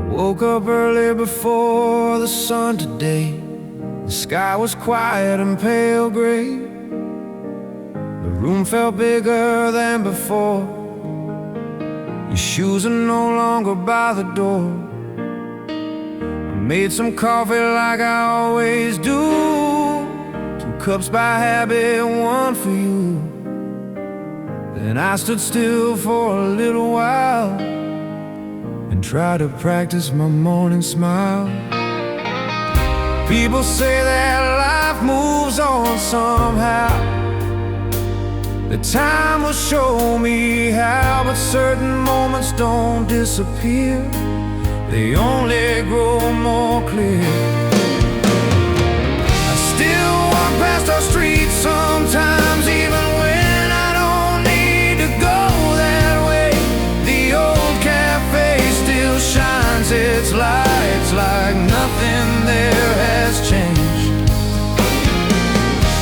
Woke up early before the sun today. The sky was quiet and pale gray. The room felt bigger than before. Your shoes are no longer by the door. I made some coffee like I always do. 2 cups by habit, 1 for you. Then I stood still for a little while and tried to practice my morning smile. People say that life moves on somehow. The time will show me how, but certain moments don't disappear. They only grow more clear. I still walk past our street sometimes, even when I don't need to go that way. The old cafe still shines its lights like nothing there has changed.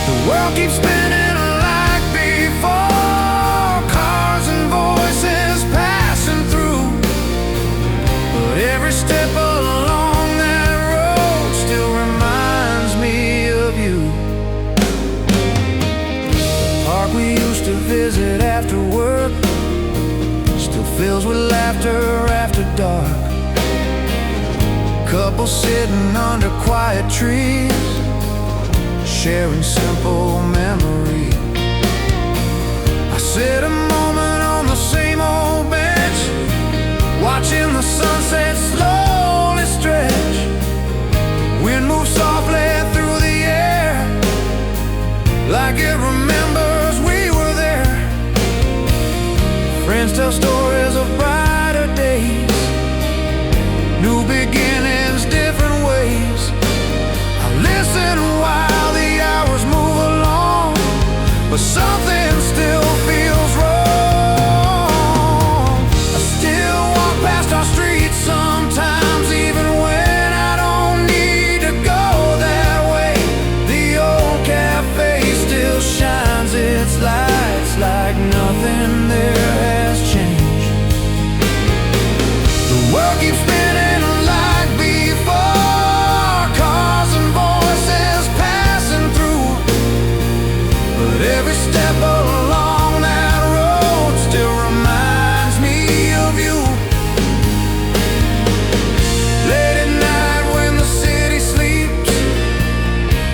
The world keeps spinning like before, cars and voices passing through, but every step along that road still reminds me of you. The park we used to visit after work still fills with laughter after dark. Couples sitting under quiet trees, sharing simple memories. I sit a moment on the same old bench, watching the sunset slowly stretch. Wind moves softly through the air, like it remembers we were there. Friends tell stories of brighter days, new beginnings, different ways. I listen while the hours move along, but something still feels wrong. I still walk past our street sometimes, even when I don't need to go that way. The old cafe still shines its lights like nothing there has changed. The world keeps spinning like before, cars and voices passing through, but every step along that road still reminds me of you. Late at night when the city sleeps,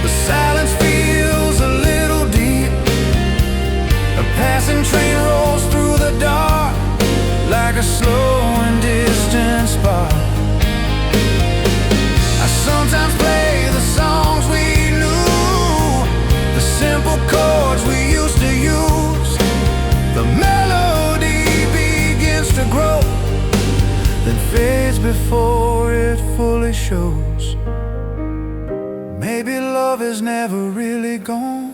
the silence feels a little deep. A passing train rolls through the dark like a slow and distant spark. I sometimes play the songs we knew, the simple chords we used to use. The melody begins to grow, then fades before it fully shows. Maybe love is never really gone.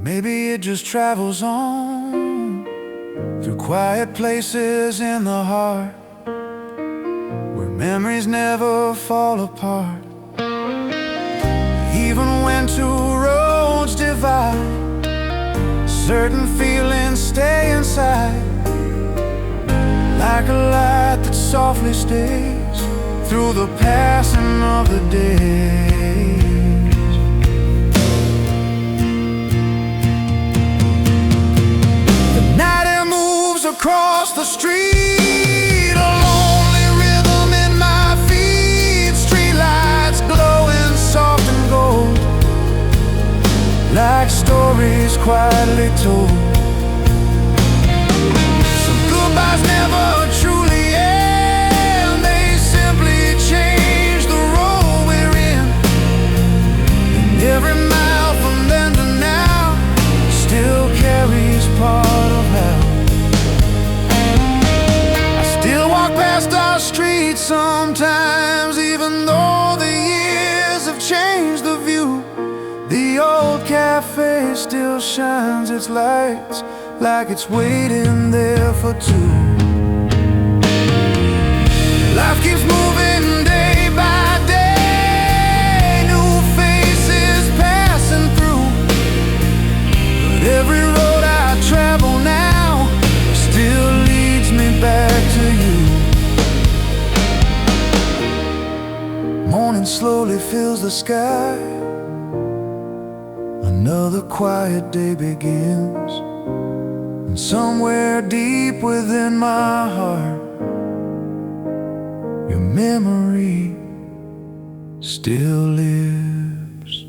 Maybe it just travels on through quiet places in the heart, where memories never fall apart. Even when 2 roads divide, certain feelings stay inside, like a light that softly stays through the passing of the days. The night air moves across the street, a lonely rhythm in my feet. Streetlights glowing soft and gold, like stories quietly told. Some goodbyes never truly end, they simply change the role we're in. And every mile from then to now still carries part of hell. I still walk past our street sometimes, even though the years have changed the view. The old cafe still shines its lights like it's waiting there for 2. Life keeps moving day by day, new faces passing through, but every road I travel now still leads me back to you. slowly fills the sky. Another quiet day begins, and somewhere deep within my heart, your memory still lives.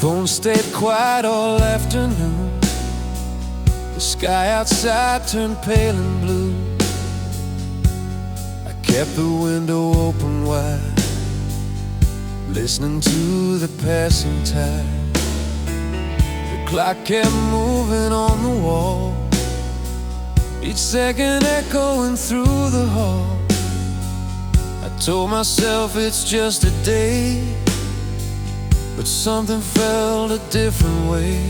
Phone stayed quiet all afternoon. The sky outside turned pale and blue. I kept the window open wide, listening to the passing tide. The clock kept moving on the wall, each second echoing through the hall. I told myself it's just a day, but something felt a different way.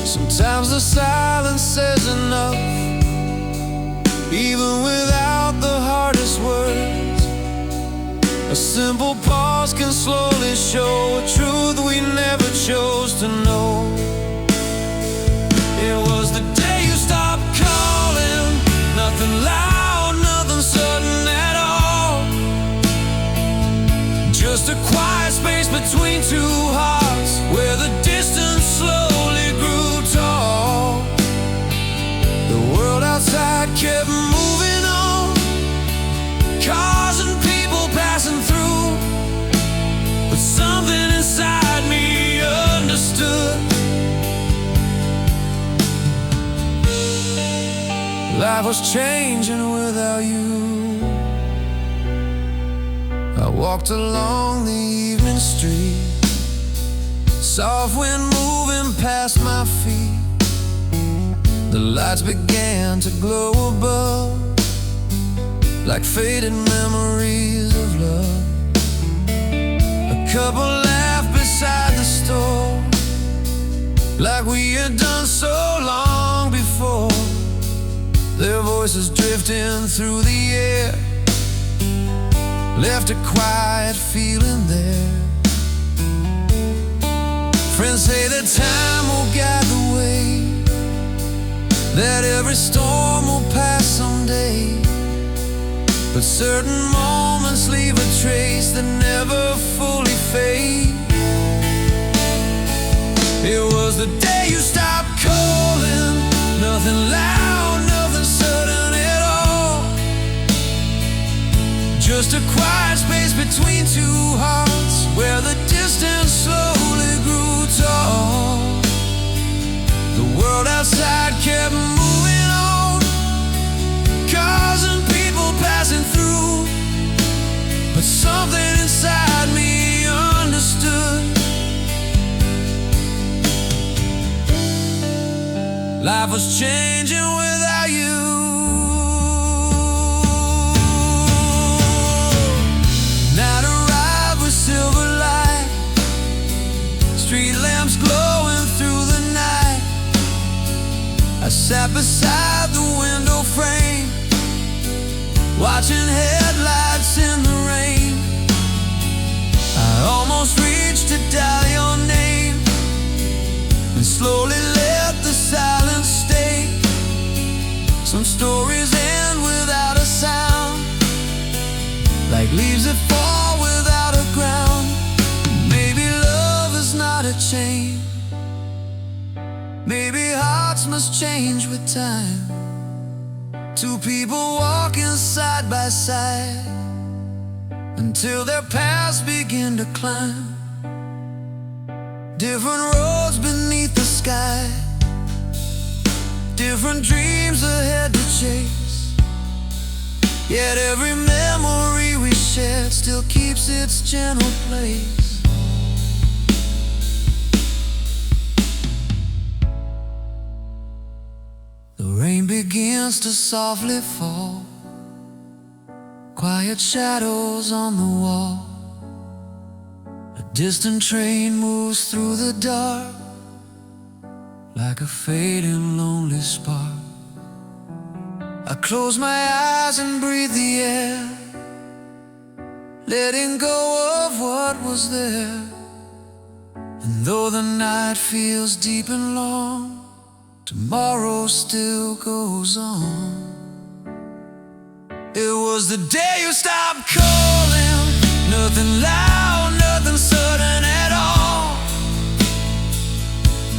Sometimes the silence says enough, even without the hardest words. A simple pause can slowly show a truth we never chose to know. It was the day you stopped calling, nothing loud, nothing sudden at all. Just a quiet space between two hearts, where the distance slowly grew tall. The world outside kept moving on, cars and people passing through, but something inside me understood. Life was changing without you. I walked along the evening street, soft wind moving past my feet. The lights began to glow above, like faded memories of love. A couple laughed beside the store, like we had done so long before. Their voices drifting through the air left a quiet feeling there. Friends say that time will guide the way, that every storm will pass someday, but certain moments leave a trace that never fully fade. It was the day you stopped calling, nothing loud, nothing sudden at all. Just a quiet space between two hearts, where the distance slowly grew tall. The world outside kept moving on, cars and people passing through, but something inside me understood. Life was changing without you. Night arrived with silver light, street lamps glowing through the night. I sat beside the window frame, watching headlights in the rain. I almost reached to dial your name, and slowly let the silence stay. Some stories end without a sound, like leaves that fall without a ground. Maybe love hearts must change with time. Two people walking side by side until their paths begin to climb. Different roads beneath the sky, different dreams ahead to chase. Yet every memory we shared still keeps its gentle place. The rain begins to softly fall, quiet shadows on the wall. A distant train moves through the dark like a fading lonely spark. I close my eyes and breathe the air, letting go of what was there. And though the night feels deep and long, tomorrow still goes on. It was the day you stopped calling, nothing loud, nothing sudden at all.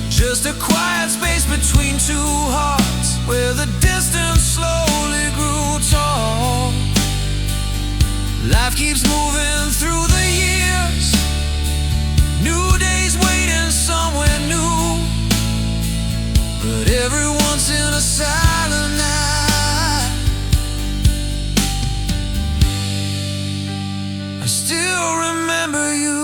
Just a quiet space between two hearts, where the distance slowly grew tall. Life keeps moving through the years, new days waiting somewhere new. But everyone's in a silent night. I still remember you.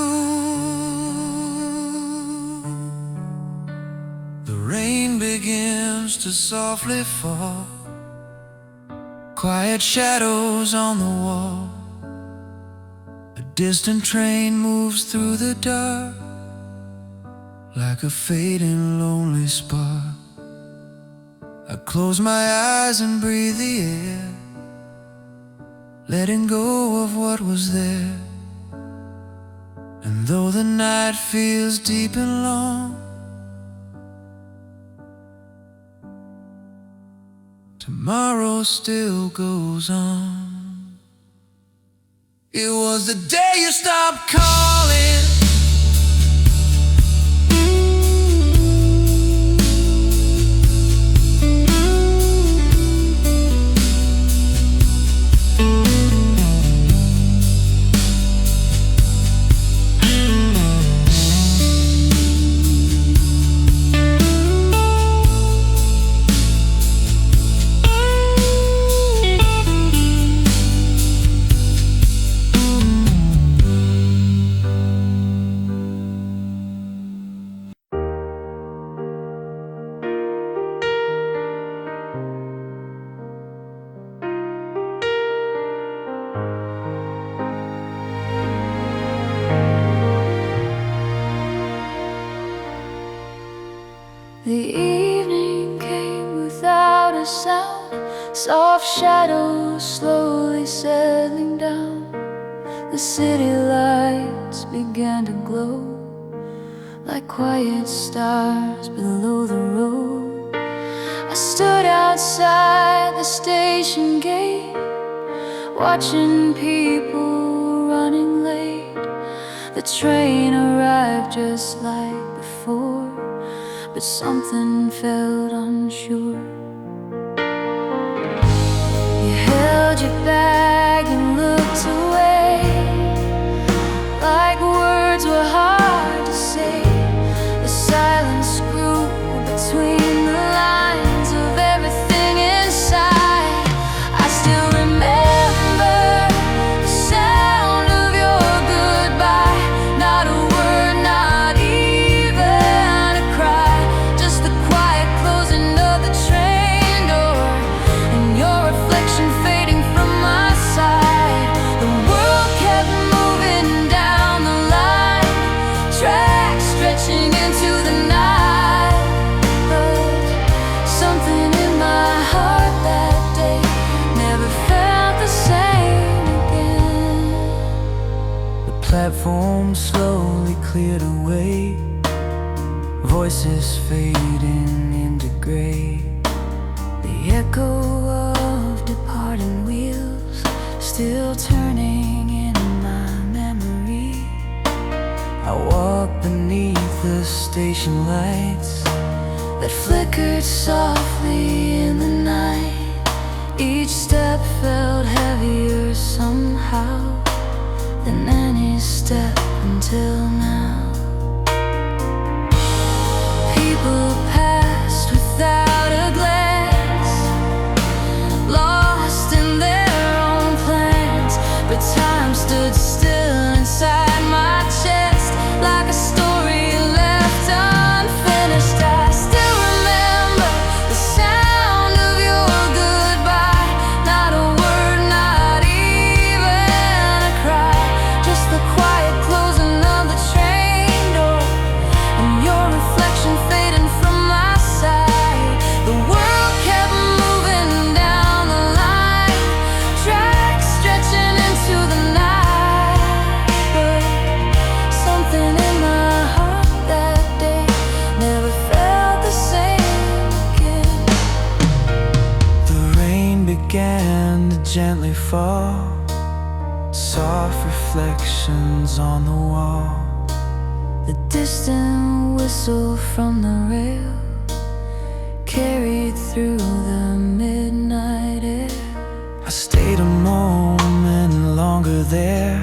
The rain begins to softly fall, quiet shadows on the wall. A distant train moves through the dark like a fading lonely spark. I close my eyes and breathe the air, letting go of what was there. And though the night feels deep and long, tomorrow still goes on. It was the day you stopped calling, the evening came without a sound, soft shadows slowly settling down. The city lights began to glow like quiet stars below the road. I stood outside the station gate, watching people running late. The train arrived just like before, but something felt unsure. You held your bag and looked away, like words were hard to say. The silence grew between the lines of everything inside. I still remember the sound of your goodbye. Not a word, not even a cry, just the quiet closing of the train door, and your reflection fading from my side. The world kept moving down the line, tracks stretching into the night. But something in my heart that day never felt the same again. the platform slowly cleared away, voices fading into gray. The echo of departing wheels still turning in my memory. I walk beneath the station lights, that flickered softly in the night. Each step felt heavier somehow than any step until now. People passed without a glance, lost in their own plans, but time stood still inside my chest, like a story left unfinished. I still remember the sound of your goodbye. Not a word, not even a cry, just the quiet closing of the train door, and your reflection fading from my side. The world kept moving down the line, tracks stretching into the night, but something in my heart that day never felt the same again. The rain began to gently fall, soft reflections on the wall. The distant whistle from the rail carried through the midnight air. I stayed a moment longer there,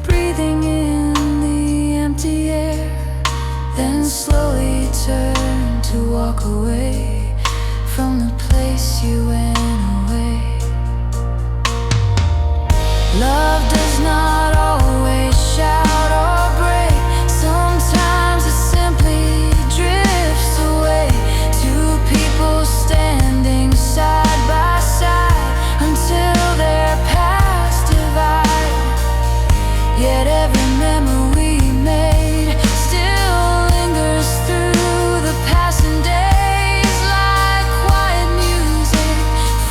Breathing in the empty air, then slowly turned to walk away from the place you went away. Love does not always shout or break. Sometimes it simply drifts away. Two people standing side by side until their paths divide. Yet every memory made still lingers through the passing days, like quiet music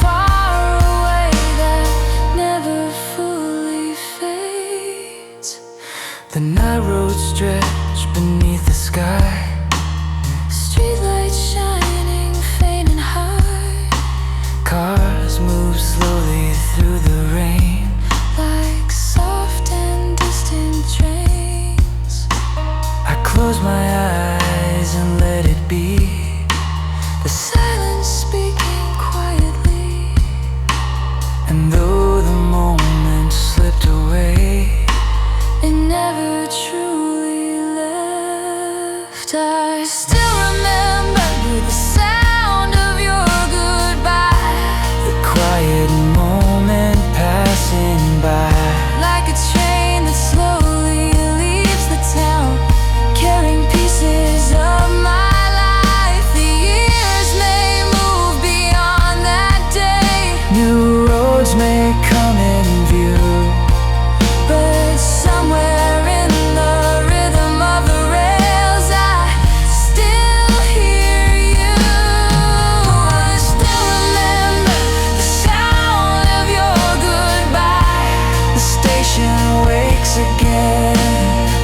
far away that never fully fades. the night road stretched beneath the sky. Streetlights shining faint and high, Cars move slowly through the rain. like soft and distant trains. I close my eyes and let it be. The silence speaking quietly, And though the moment slipped away, it never truly left. I still remember the sound of your goodbye, the quiet moment passing by. like a train that slowly leaves the town, carrying pieces of my life. The years may move beyond that day, New roads may come in view, but somewhere in the rhythm of the rails, I still hear you. I still remember the sound of your goodbye. the station wakes again.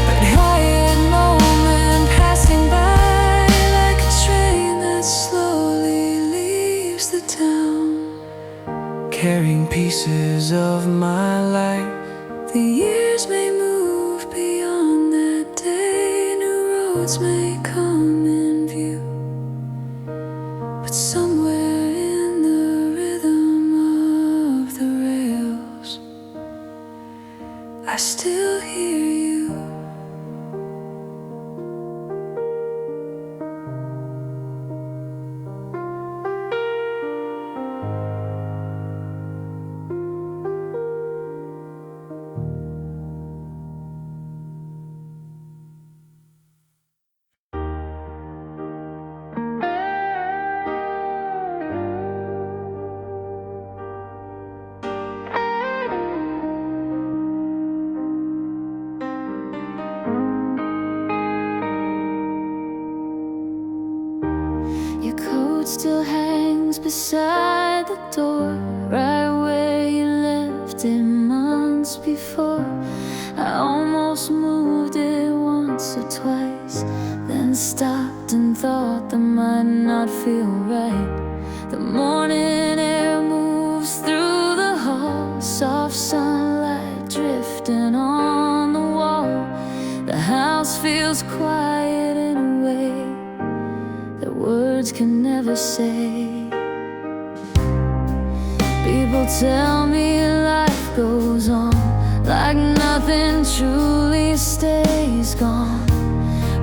But quiet moment passing by, like a train that slowly leaves the town, Carrying pieces of my life. the years may move beyond that day, new roads may come in view, but somewhere in the rhythm of the rails, I still hear you. Your coat still hangs beside the door, right where you left it months before. I almost moved it once or twice, then stopped and thought that might not feel right. The morning air moves through the hall, soft sunlight drifting on the wall. The house feels quiet in a way that ever say. People tell me life goes on, like nothing truly stays gone.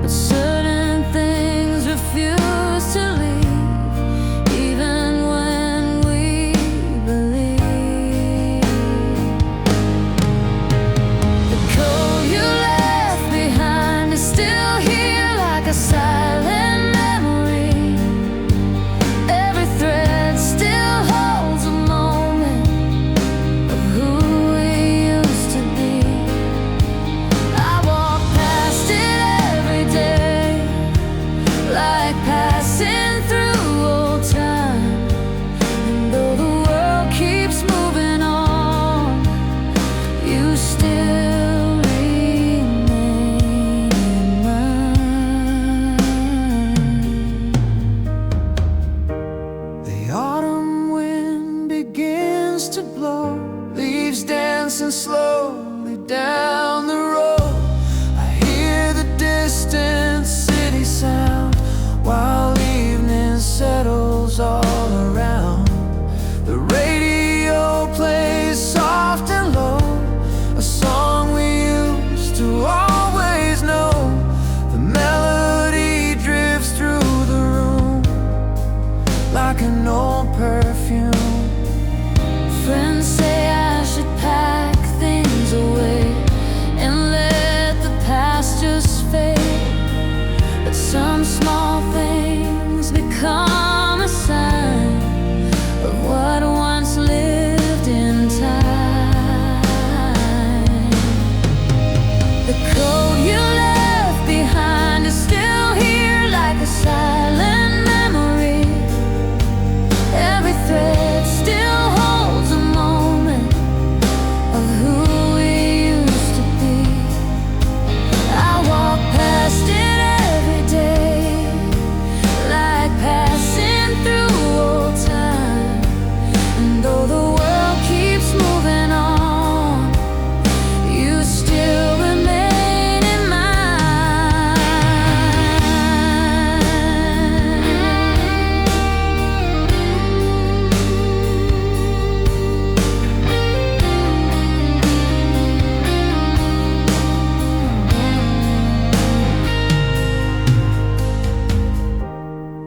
But certain things refuse to leave, even when we believe. The cold you left behind is still here, like a silent memory. Every thread still holds a moment of who we used to be. I walk past it every day, like passing through old time. And though the world keeps moving on, you still remain in mine. The autumn wind begins to blow, leaves dancing slowly down the road. I hear the distant city sound, while evening settles all around. The radio plays soft and low, a song we used to always know. The melody drifts through the room like an old perfume. Friends say I should pack things away and let the past just fade. But some small things become a sign of what once lived in time. The cold you left behind is still here, like a silent memory. Every thread still holds a moment of who we used to be. I walk past it every day, like passing through old time. And though the world keeps moving on, you still remain in mine.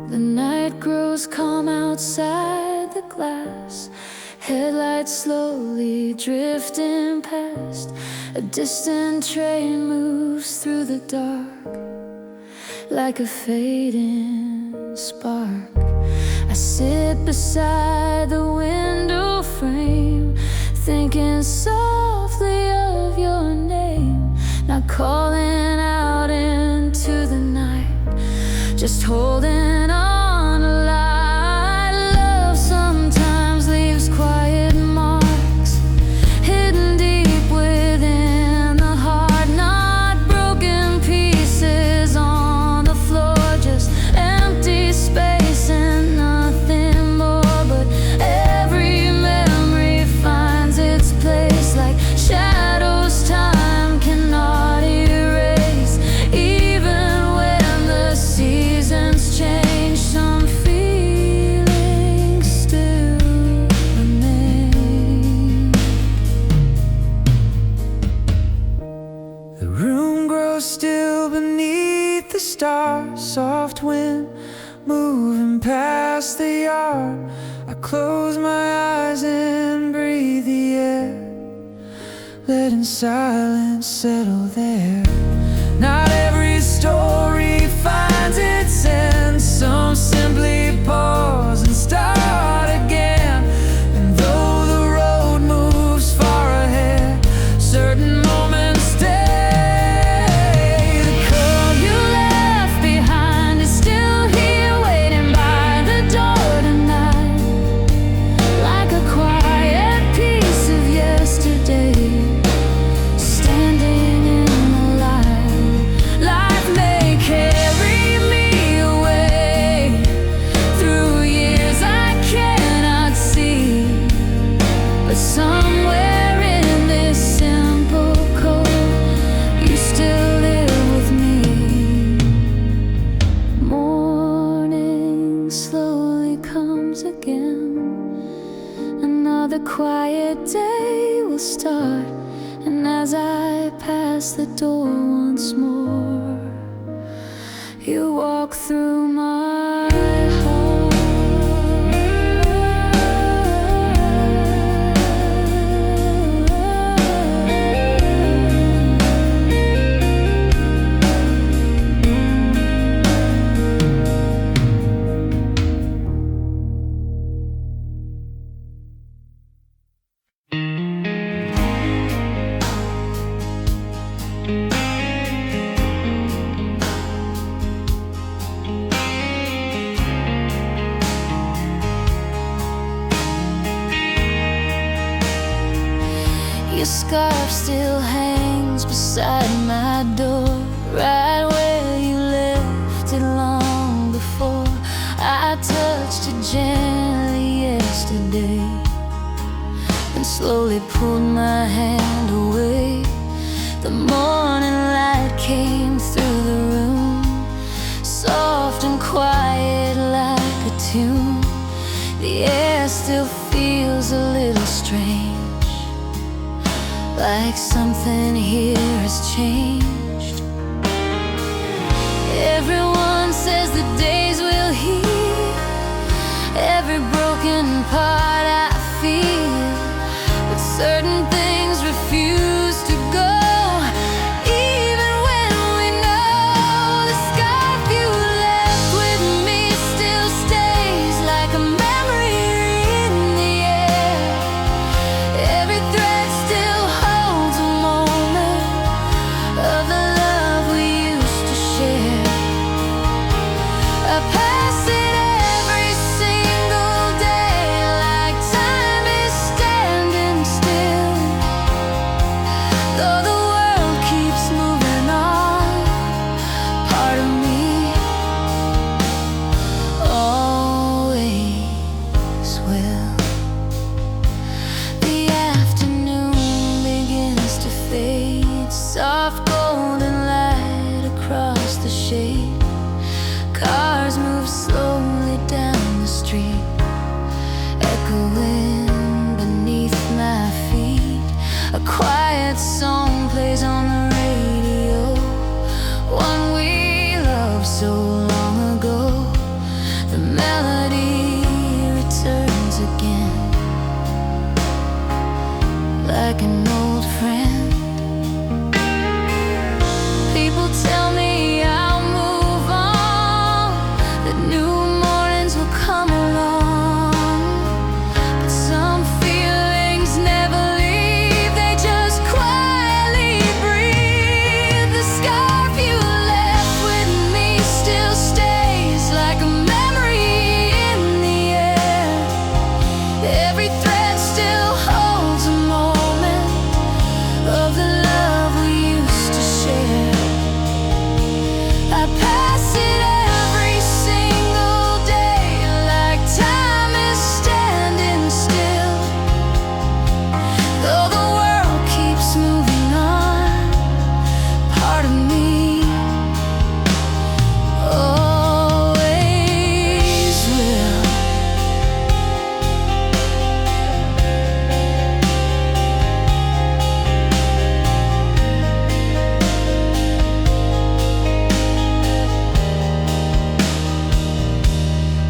The night grows calm outside the glass, headlights slowly drifting past. A distant train moves through the dark, like a fading spark. I sit beside the window frame, thinking softly of your name. Not calling out into the night, just holding on a light. Love sometimes leaves quiet marks, hidden deep within the heart. Not broken pieces on the floor, just empty space and nothing more. But every memory finds its place, like shadows time cannot erase. Even when the seasons change, some feelings still remain. The room grows still beneath the stars, soft wind moving past the yard. I close my eyes and breathe the air, letting silence settle there. Not every story finds its end, some simply pause and start again. And though the road moves far ahead, certain moments stay. The cold you left behind is still here, waiting by the door tonight, like a quiet piece of yesterday, standing in the light. Life may quiet day will start. And as I pass the door once more, you walk through my heart. Your scarf still hangs beside my door, right where you left it long before. I touched it gently yesterday, and slowly pulled my hand away. The morning light came through the room, soft and quiet like a tune. The air still feels a little strange, like something here has changed. Everyone says the days will heal every broken part I feel, but certain things refuse to go. Even when we know the scarf you left with me still stays like a memory in the air. Every thread still holds a moment of the love we used to share. I pass it every single day, like time is standing still. Though the world keeps moving on, part of me always will. The afternoon begins to fade, soft golden light across the shade. Cars move slowly down the street, echoing beneath my feet. A quiet song plays on the radio, one we loved so long ago. The melody returns again, like an old friend. People tell me I'll move on, that new mornings will come along, but some feelings never leave, they just quietly breathe. The scarf you left with me still stays like a memory in the air. Every thread still holds a moment of the love we used to share. I pass it every single day, like time is standing still. Though the world keeps moving on, part of me always will.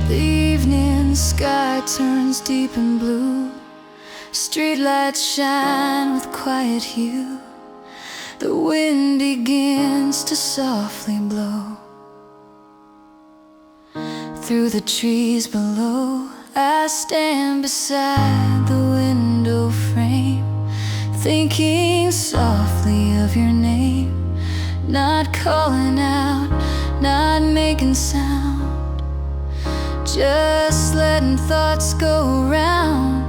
The evening sky turns deep and blue, streetlights shine with quiet hue. The wind begins to softly blow through the trees below. I stand beside the window frame, thinking softly of your name, not calling out, not making sound, just letting thoughts go round.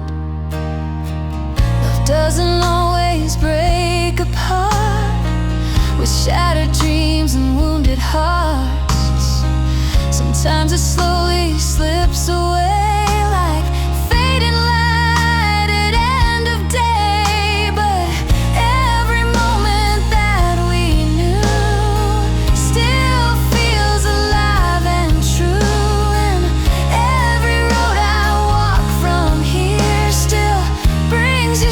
Love doesn't always break apart, with shattered dreams and wounded hearts. Sometimes it slowly slips away like fading light at end of day. But every moment that we knew still feels alive and true. And every road I walk from here still brings you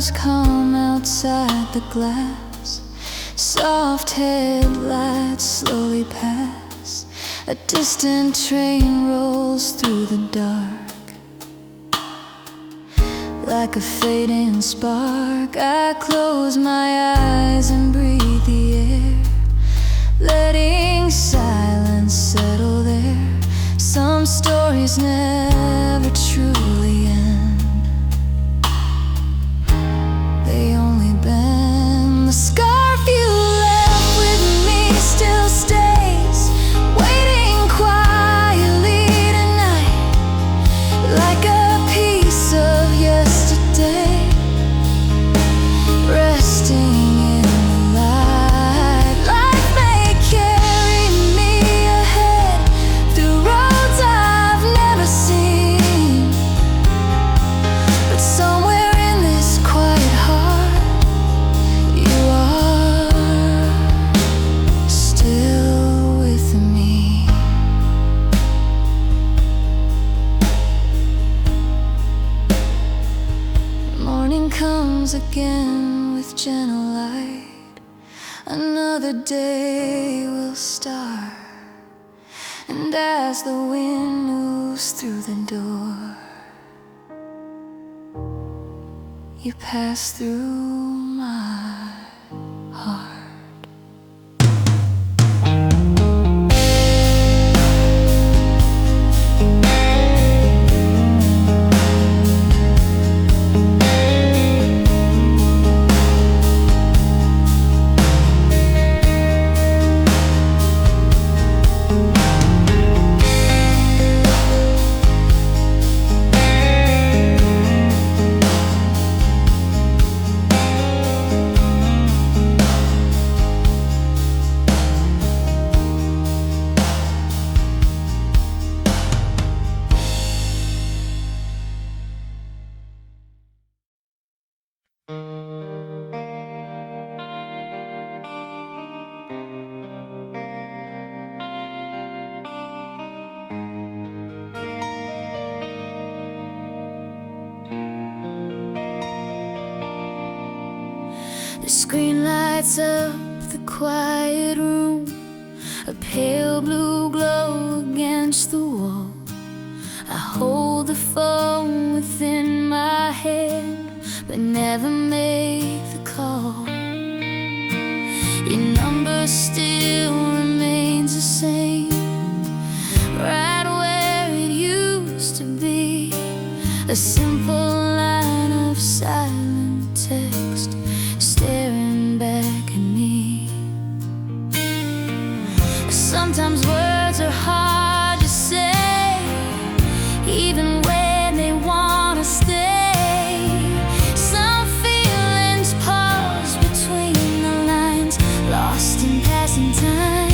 shadows come outside the glass. Soft headlights slowly pass. A distant train rolls through the dark. Like a fading spark, I close my eyes and breathe the air, letting silence settle there. Some stories never truly end. They only bend. The scarf you left with me still stays, waiting quietly tonight, like a piece of yesterday, resting in the light. Life may carry me ahead through roads I've never seen, but somewhere in this quiet heart, you are still with me. Morning comes again with gentle light. Another day will start, and as the wind moves through the door, you pass through my heart. The screen lights up the quiet room, a pale blue glow against the wall. I hold the phone within my hand, but never make the call. Your number still remains the same, right where it used to be. A simple line of silent text staring back at me. Sometimes words are hard to say, even when they wanna stay. Some feelings pause between the lines, lost in passing time.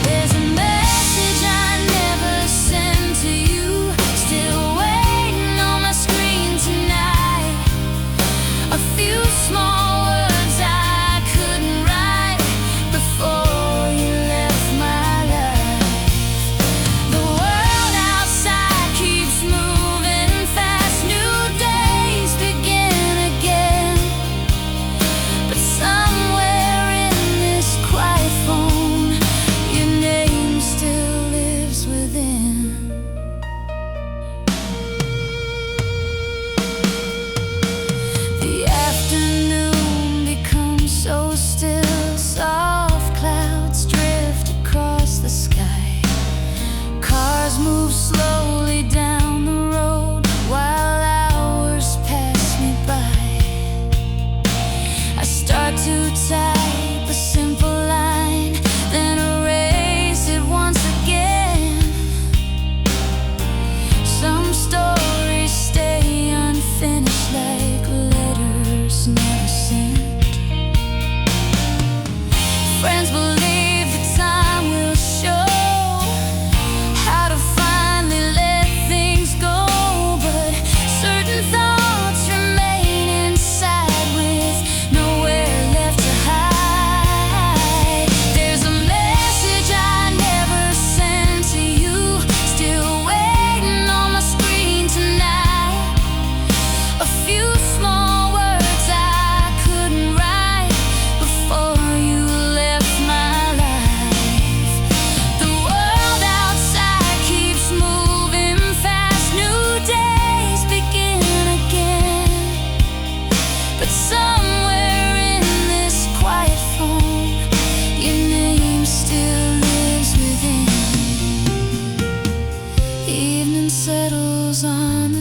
There's a message I never sent to you, still waiting on my screen tonight.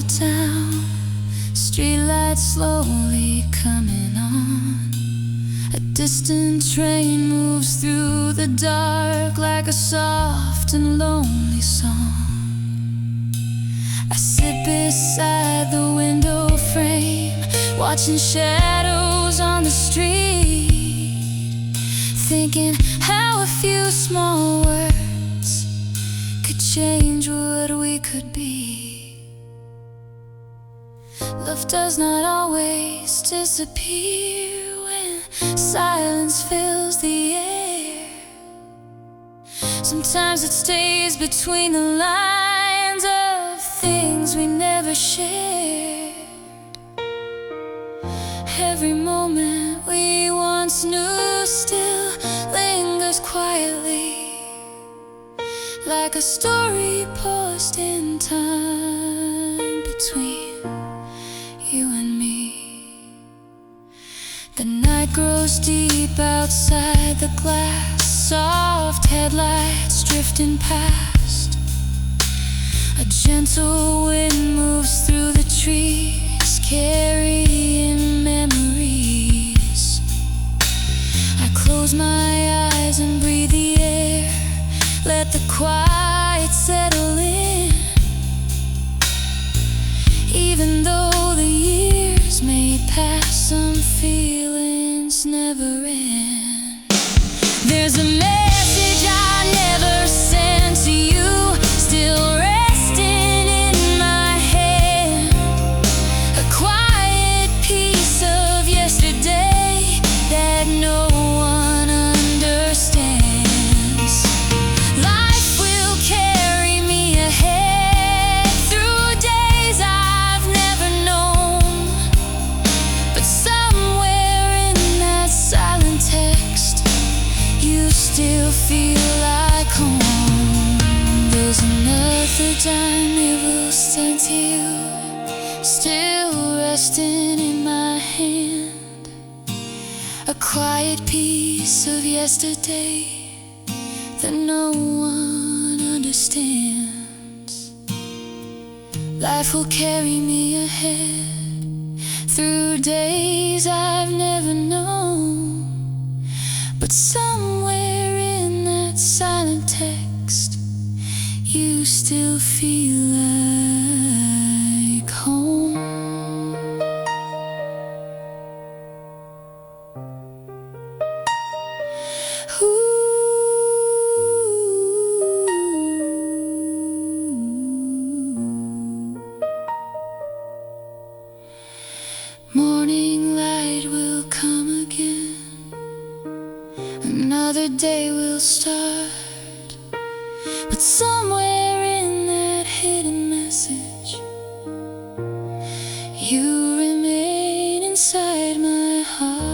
the town, streetlights slowly coming on. A distant train moves through the dark like a soft and lonely song. I sit beside the window frame, watching shadows on the street, thinking how a few small words could change what we could be. Love does not always disappear when silence fills the air. Sometimes it stays between the lines of things we never shared. Every moment we once knew still lingers quietly, like a story paused in time between you and me. The night grows deep outside the glass, soft headlights drifting past. A gentle wind moves through the trees, carrying memories. I close my eyes and breathe the air, let the quiet settle in. Even though the years may pass, some feelings never end. There's a message I never sent to you, still resting in my hand. A quiet piece of yesterday that no one understands. Life will carry me ahead through days I've never known, but somewhere in that silent text you still feel like home. There's another dime it will send to you, still resting in my hand. A quiet piece of yesterday that no one understands. Life will carry me ahead through days I've never known, but somewhere in that silent text you still feel like home. Morning light will come again, another day will start, but somewhere in that hidden message you remain inside my heart.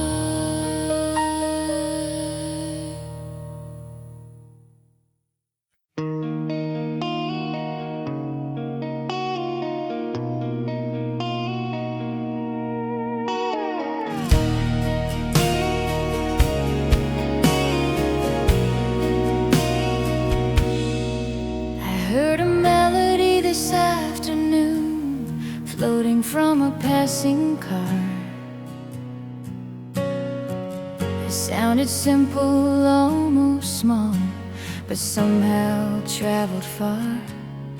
Heard a melody this afternoon, floating from a passing car. It sounded simple, almost small, but somehow traveled far.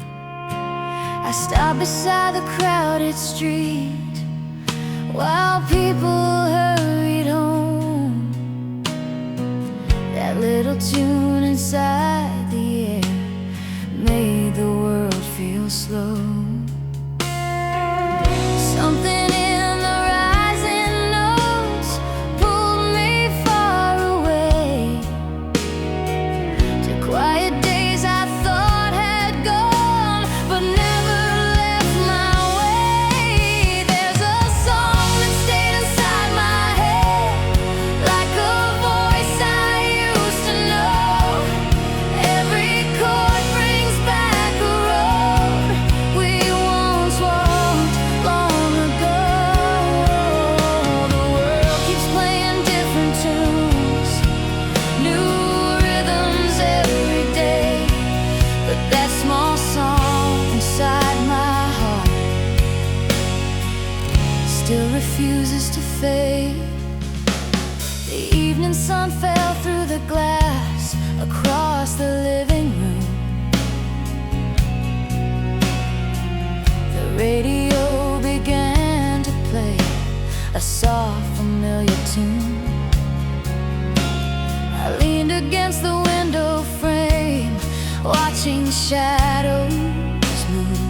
I stopped beside the crowded street while people hurried home. That little tune inside the air made the world feel slow. Something in the rising notes pulled me far away to quiet days I thought had gone but never left my way. There's a song that stayed inside my head, like a voice I used to know. Every chord brings back a road we refuses to fade. The evening sun fell through the glass across the living room. The radio began to play a soft, familiar tune. I leaned against the window frame, watching shadows move.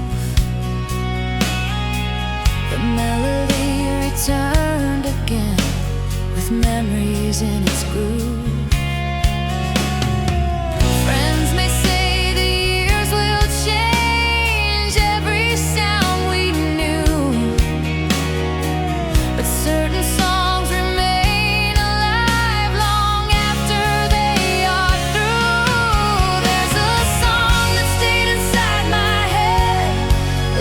The melody returned again, with memories in its groove. Friends may say the years will change every sound we knew, but certain songs remain alive long after they are through. There's a song that stayed inside my head,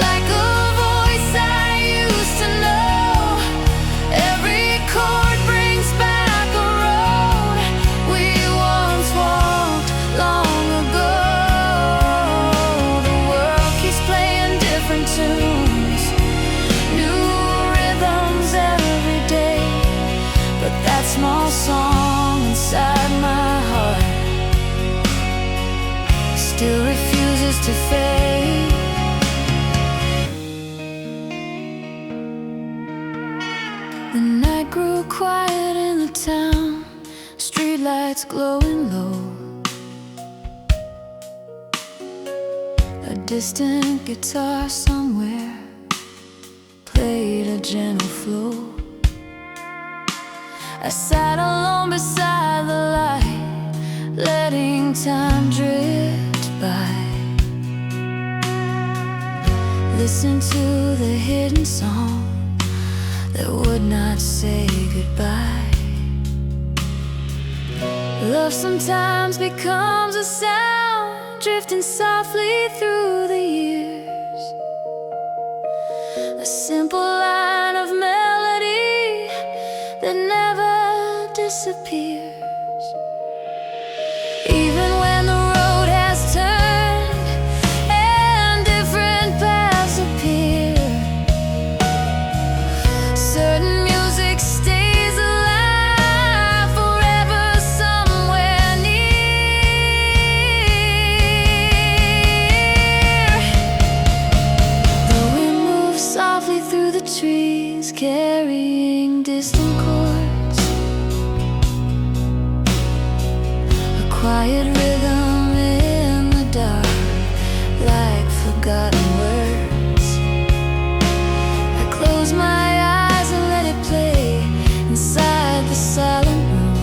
like a voice I used to know. Every chord brings back a road we once walked long ago. The world keeps playing different tunes, new rhythms every day, but that small song inside my heart still refuses to fade. The night grew quiet in the town, streetlights glowing low. A distant guitar somewhere played a gentle flow. I sat alone beside the light, letting time drift by. Listen to the hidden song that would not say goodbye. Love sometimes becomes a sound, drifting softly through the years. A simple line of melody that never disappears. Even when the road has turned and different paths appear, certain music stays alive forever somewhere near. The wind moves softly through the trees, carrying distant chords, a quiet rhythm in the dark, like forgotten words. I close my eyes and let it play inside the silent room.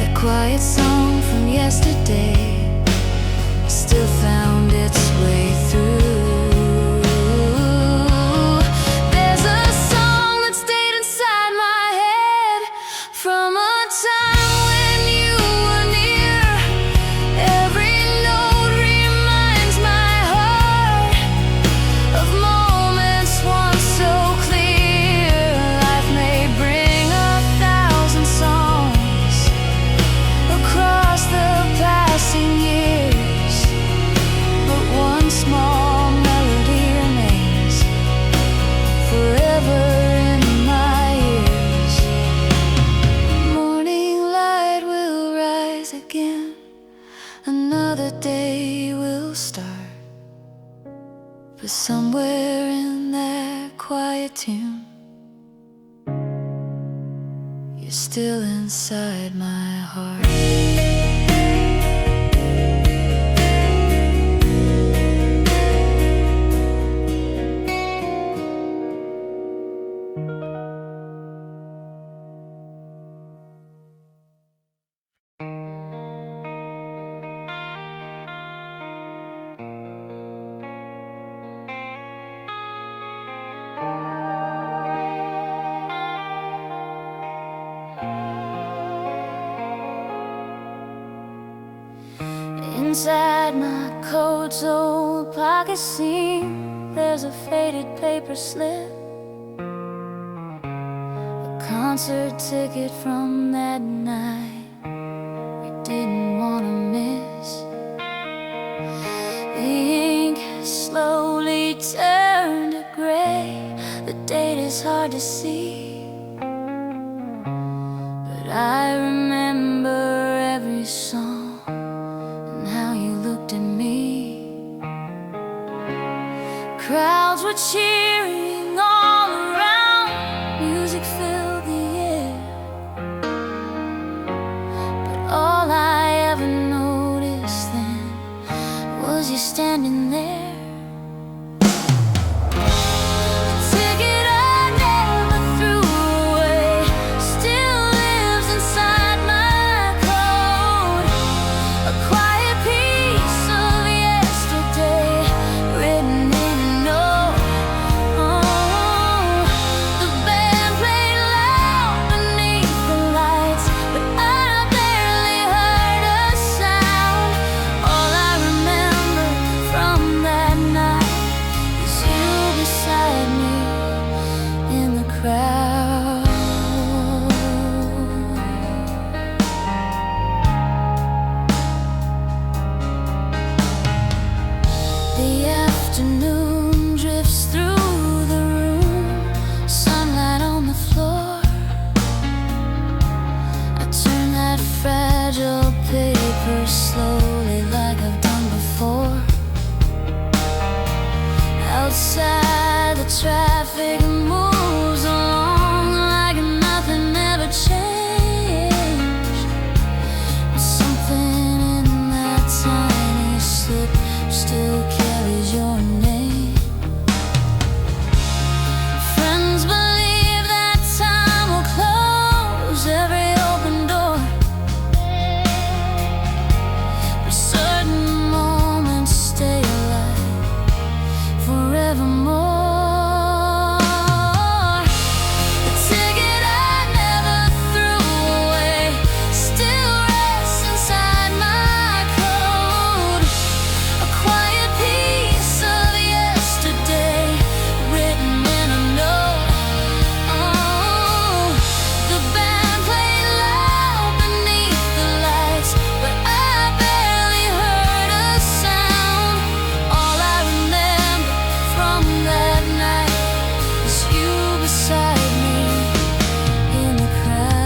The quiet song from yesterday still found its way through. There's a song that stayed inside my head from a time when you were near. Every note reminds my heart of moments once so clear. Life may bring 1,000 songs across the passing years, but one small melody remains forever in my ears. Morning light will rise again, another day will start, but somewhere in that quiet tune, you're still inside my heart. Inside my coat's old pocket seam, there's a faded paper slip, a concert ticket from that night we didn't want to miss. The ink slowly turned is hard to see, but I remember every song and how you looked at me. Crowds were cheering all around, music filled the air, but all I ever noticed then was you standing there. The afternoon drifts through the room, sunlight on the floor. I turn that fragile paper slowly like I've done before. Outside the traffic moves along like nothing ever changed. Something in that tiny slip still carries your name. Friends believe that time will close every open door, but certain moments stay alive forevermore. The ticket I never threw away still rests inside my coat. A quiet piece of yesterday written in a note. Oh, the band played loud beneath the lights, but I barely heard a sound. All I remember from that night is you beside me in the crowd.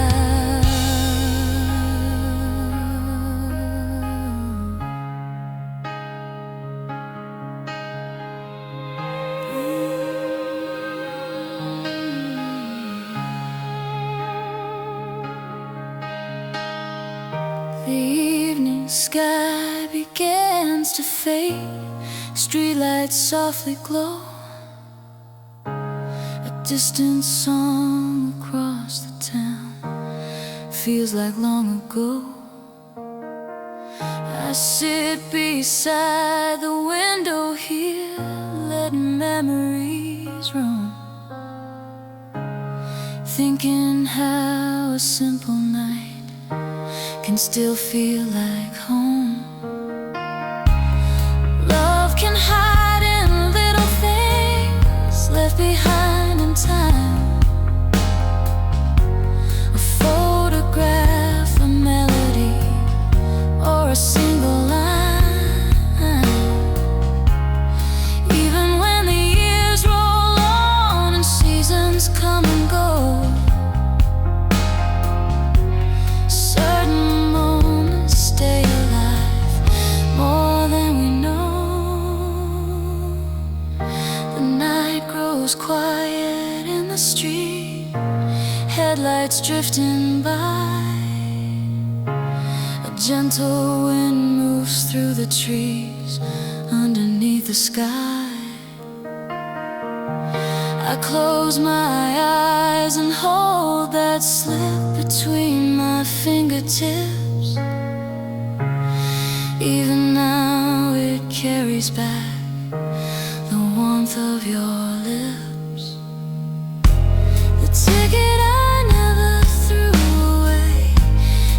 The evening sky begins to fade, streetlights softly glow. A distant song across the town feels like long ago. I sit beside the window here, letting memories roam, thinking how a simple night can still feel like home. Love can hide in little things left behind in time. A photograph, a melody, or a single line. Even when the years roll on and seasons come and go, certain moments stay alive more than we know. The night grows quiet in the street, headlights drifting by. A gentle wind moves through the trees underneath the sky. I close my eyes and hold that slip between my fingertips. Even now it carries back the warmth of your lips. The ticket I never threw away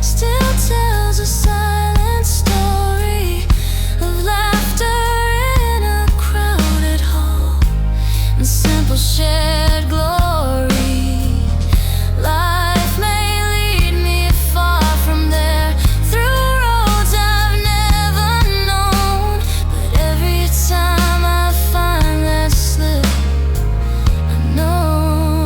still tells a silent story of laughter in a crowded hall and simple shared glory. Life may lead me far from there, through roads I've never known, but every time I find that slip, I know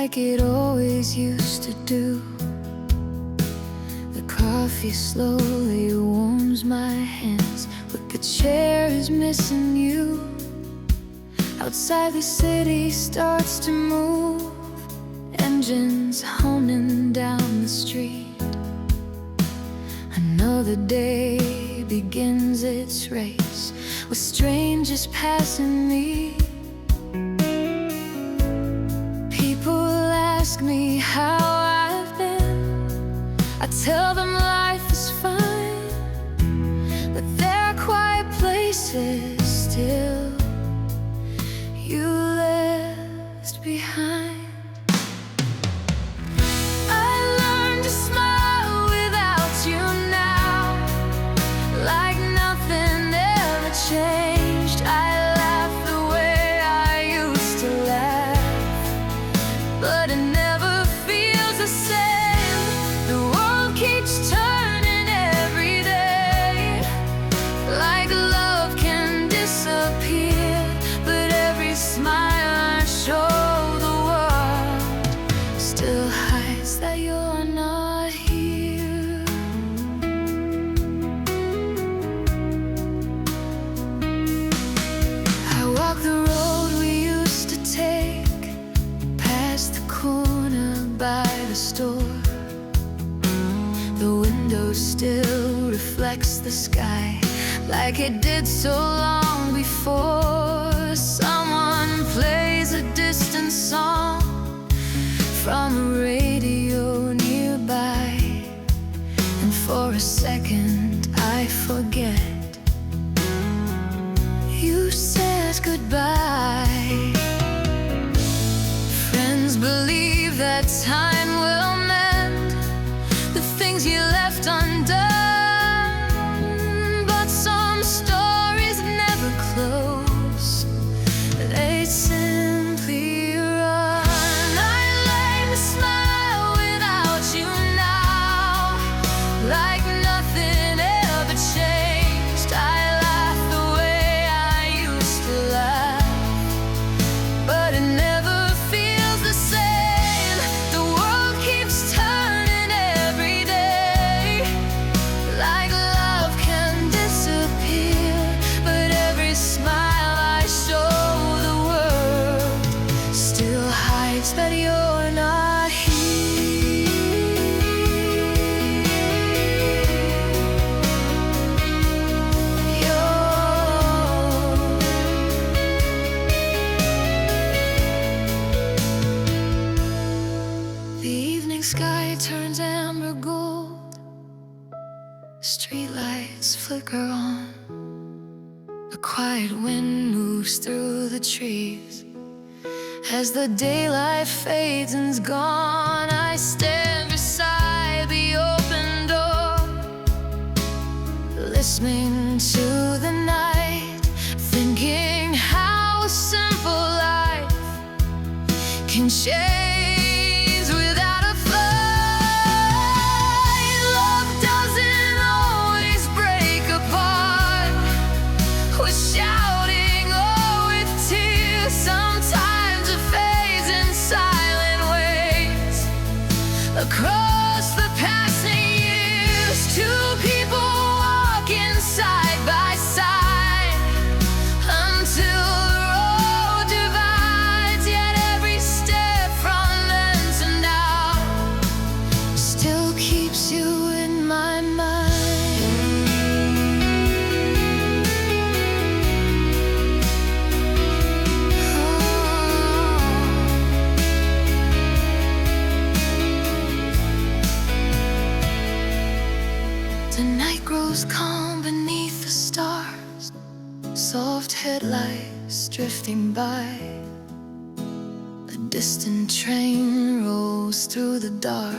like it always used to do. The coffee slowly warms my hands, but the chair is missing you. Outside the city starts to move, engines honing down the street. Another day begins its race, with strangers passing me. People ask me how I've been. I tell them life is fine, but there are quiet places still you left behind. I learned to smile without you now, like nothing ever changed. I laugh the way I used to laugh, but it never feels the same. The world keeps turning every day, like love can disappear, but every smile I show the world still hides that you're not here. I walk the road we used to take, past the corner by the store. The window still reflects the sky, like it did so long before. Someone plays a distant song from a radio nearby, and for a second I forget you said goodbye. Friends believe that time will mend the things you left undone, but some stories never close, they simply run. I learned to smile without you now, like nothing ever changed. I laugh the way I used to laugh, but it never feels the same. The world keeps turning every day, like love can disappear, but every smile I show the world still hides that you're not here. The evening sky turns amber gold, streetlights flicker on, a quiet wind moves through the trees. As the daylight fades and's gone, I stand beside the open door, listening to the night, thinking how a simple life can change without a fight. Love doesn't always break apart with shouting or with tears. Sometimes it fades in silent ways across the passing years. Two people walking side by side until the road divides. Yet every step from then to now still keeps you in my mind. The night grows calm beneath the stars, soft headlights drifting by. A distant train rolls through the dark.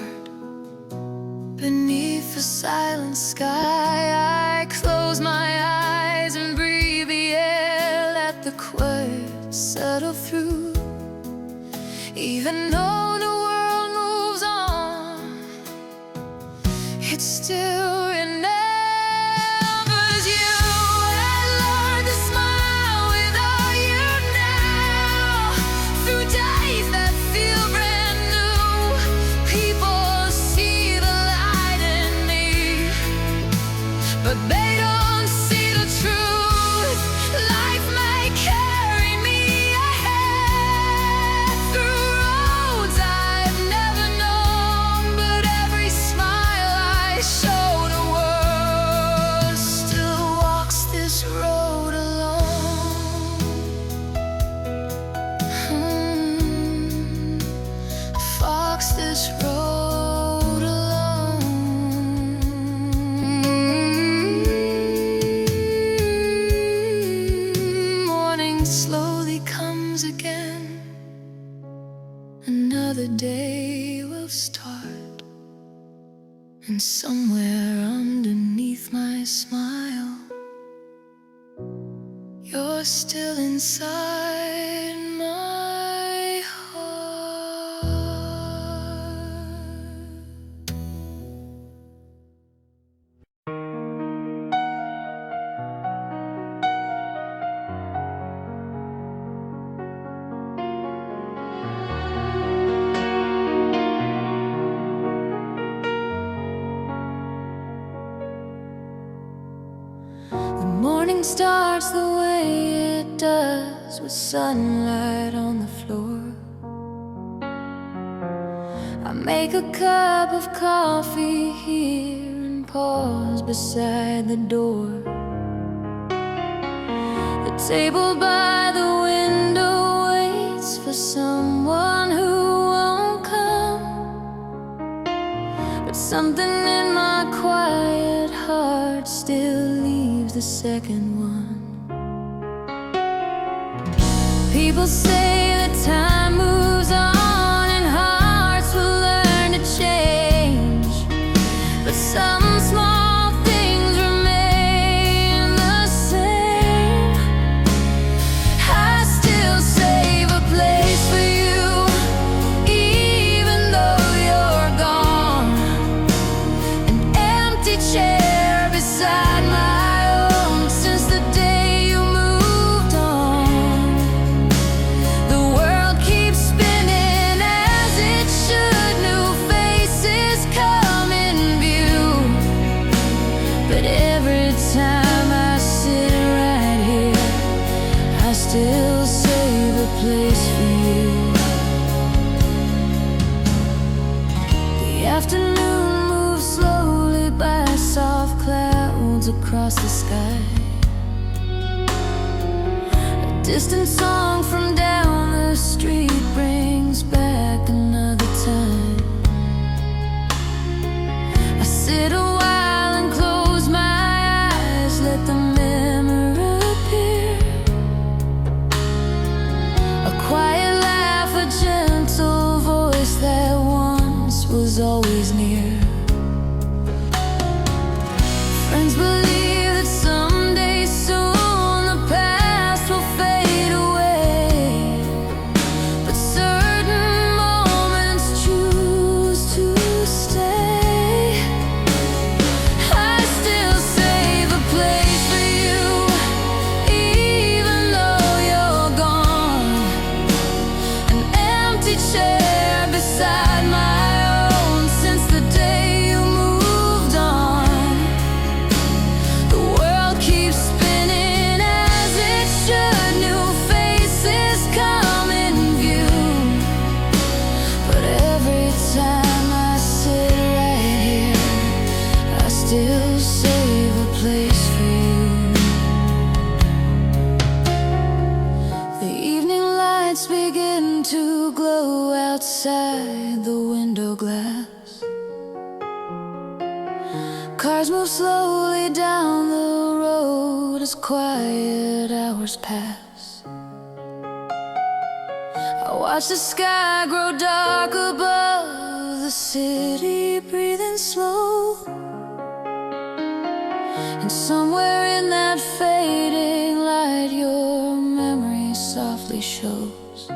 Beneath the silent sky, I close my eyes and breathe the air. Let the words settle through. Even though the world moves on, it still remembers you. I learned to smile without you now, through days that feel brand And somewhere underneath my smile, you're still inside my heart. The morning starts the way it does, with sunlight on the floor. I make a cup of coffee here and pause beside the door. The table by the window waits for someone who won't come, but something in my quiet heart still leaves the second one. People say that time moves on and hearts will learn to change, but some small things remain the same. I still save a place for you, even though you're gone. An empty chair beside my own since the day you moved on. The world keeps spinning as it should, new faces come in view, but every time I sit right here, I still save a place for you. The afternoon moves slowly by, soft clouds across the sky. A distant song from down the street brings back another time. I sit a while and close my eyes, let the memory appear. A quiet laugh, a gentle voice that once was always near. Friends believe that someday soon the past will fade away, but certain moments choose to stay. I still save a place for you, even though you're gone. An empty chair beside my own since the day you moved on. The world keeps spinning as it should, new faces come in view, but every time I sit right here, I still save a place for you. The evening lights begin to glow outside the window glass. Cars move slowly down the road as quiet hours pass. I watch the sky grow dark above the city, breathing slow. And somewhere in that fading light, your memory softly shows.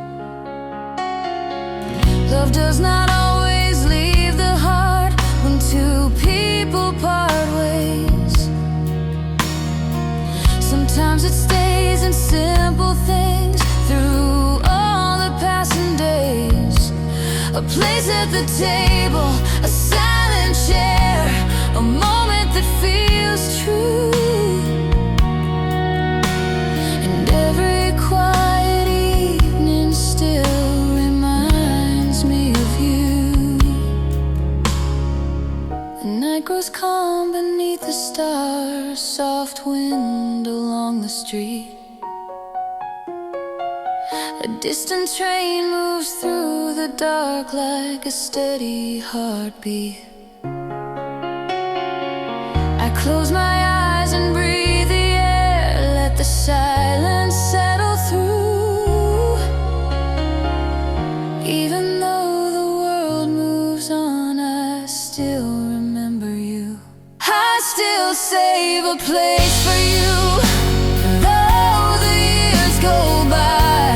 Love does not always leave the heart when two people part ways. Sometimes it stays in simple things through all the passing days. A place at the table, a silent chair, a moment that feels true. And every quiet evening still reminds me of you. The night grows calm beneath the stars, soft wind along the street. A distant train moves through the dark like a steady heartbeat. I close my eyes and breathe the air, let the silence settle through. Even though the world moves on, I still remember save a place for you. Though the years go by,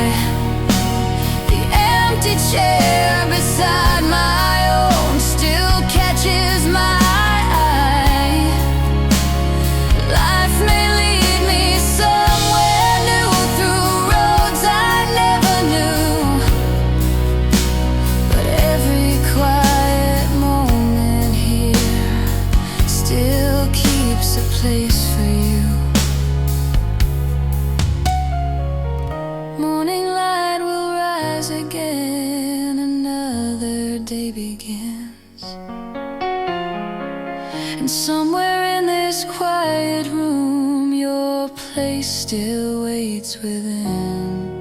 the empty chair beside my own still catches my eye. Life may lead me somewhere new, through roads I never knew, but every quiet moment here still keeps a place for you. Morning light will rise again, another day begins, and somewhere in this quiet room your place still waits within.